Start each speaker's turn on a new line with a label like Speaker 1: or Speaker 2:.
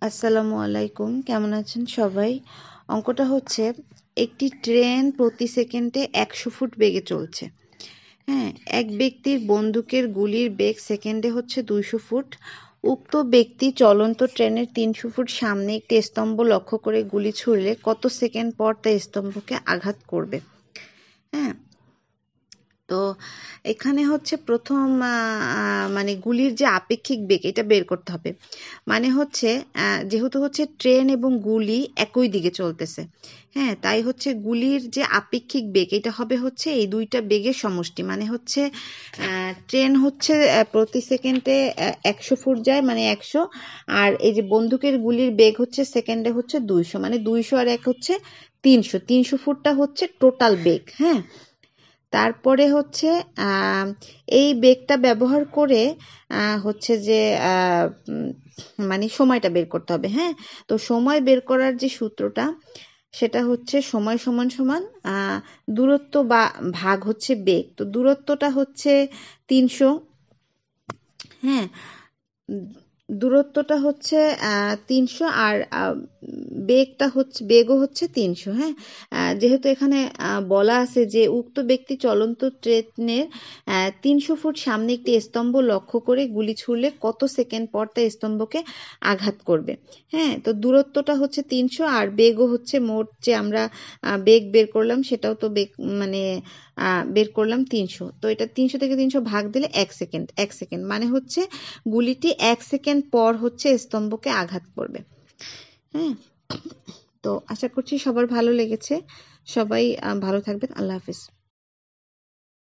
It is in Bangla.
Speaker 1: আসসালামু আলাইকুম, কেমন আছেন সবাই? অঙ্কটা হচ্ছে একটি ট্রেন প্রতি সেকেন্ডে 100 ফুট বেগে চলছে। হ্যাঁ, এক ব্যক্তির বন্দুকের গুলির বেগ সেকেন্ডে হচ্ছে 200 ফুট। উক্ত ব্যক্তি চলন্ত ট্রেনের 300 ফুট সামনে একটি স্তম্ভ লক্ষ্য করে গুলি ছুড়লে কত সেকেন্ড পর তা স্তম্ভকে আঘাত করবে? হ্যাঁ, তো এখানে হচ্ছে প্রথম মানে গুলির যে আপেক্ষিক বেগ এটা বের করতে হবে। মানে হচ্ছে যেহেতু হচ্ছে ট্রেন এবং গুলি একই দিকে চলতেছে, হ্যাঁ, তাই হচ্ছে গুলির যে আপেক্ষিক বেগ এটা হবে হচ্ছে এই দুইটা বেগের সমষ্টি। মানে হচ্ছে ট্রেন হচ্ছে প্রতি সেকেন্ডে 100 ফুট যায়, মানে 100, আর এই যে বন্দুকের গুলির বেগ হচ্ছে সেকেন্ডে হচ্ছে 200, মানে 200 আর 1 হচ্ছে 300। 300 ফুটটা হচ্ছে টোটাল বেগ। হ্যাঁ, তারপরে হচ্ছে এই বেগটা ব্যবহার করে হচ্ছে যে মানে সময়টা বের করতে হবে। হ্যাঁ, তো সময় বের করার যে সূত্রটা সেটা হচ্ছে সময় সমান সমান দূরত্ব বা ভাগ হচ্ছে বেগ। তো দূরত্বটা হচ্ছে 300। হ্যাঁ, দূরত্বটা হচ্ছে 300 আর বেগও হচ্ছে 300। হ্যাঁ, যেহেতু এখানে বলা আছে যে উক্ত ব্যক্তি চলন্ত ট্রেনের 300 ফুট সামনে একটি স্তম্ভ লক্ষ্য করে গুলি ছুড়লে কত সেকেন্ড পর তা স্তম্ভকে আঘাত করবে। হ্যাঁ, তো দূরত্বটা হচ্ছে 300 আর বেগও হচ্ছে মোট যে আমরা বেগ বের করলাম সেটাও তো বেগ মানে বের করলাম 300। তো এটা 300 থেকে 300 ভাগ দিলে 1 সেকেন্ড। 1 সেকেন্ড মানে হচ্ছে গুলিটি 1 সেকেন্ড পর হচ্ছে স্তম্ভকে আঘাত করবে। হ্যাঁ, তো আশা করছি সবার ভালো লেগেছে। সবাই ভালো থাকবেন। আল্লাহ হাফিজ।